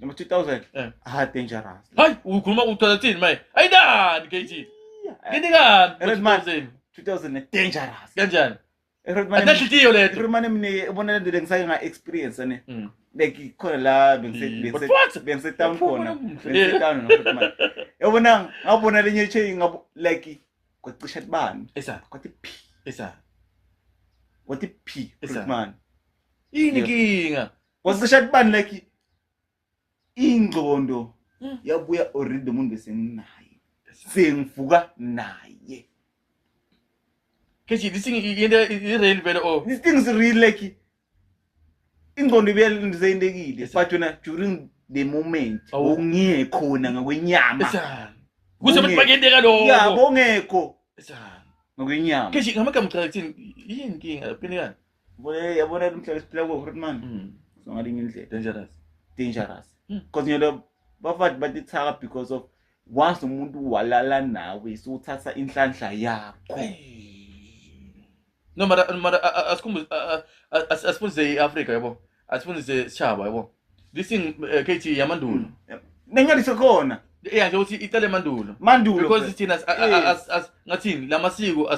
Number 2000. Dangerous. Hayi, ukhuluma u-2013 maye. Ayidani KG. Ngidingani Redman. 2000. 2000 dangerous. Kanjani? Redman. Akunahliziyo letho. Redman mine ubona le ngisake nga experience ne. Like khona la bengise khona. Bengise Redman. Yabona ngabona lenye chain ngabo like kwacisha bani. Kwathi P. Kwathi P Redman. Inkinga. Kwacisha bani like ingqondo yabuya already umuntu besenginaye. Sengivuka naye. Kechi this thing is real vele oh. This thing is real like ingqondo ibiyalindizeyindekile but wena during the moment ungekho na ngakwenyama. Kuze bakuyenteka lokho. Yabo ngekho. Ngakwenyama. Kechi ngamagama uqhathini inkinga phela. Yabona umhlaba siphila ko Redman. So ngalinye indlela. Dangerous. Because bafathi batithaka because of once umuntu walala nawe so uthatha inhlanhla yakho. No mara asifunze iAfrica yabo. Asifunze Chaba yabo. This thing KG yamandulo. Nengalise khona. Nje uthi itale mandulo. Mandulo. Because thina as ngathini lamasiko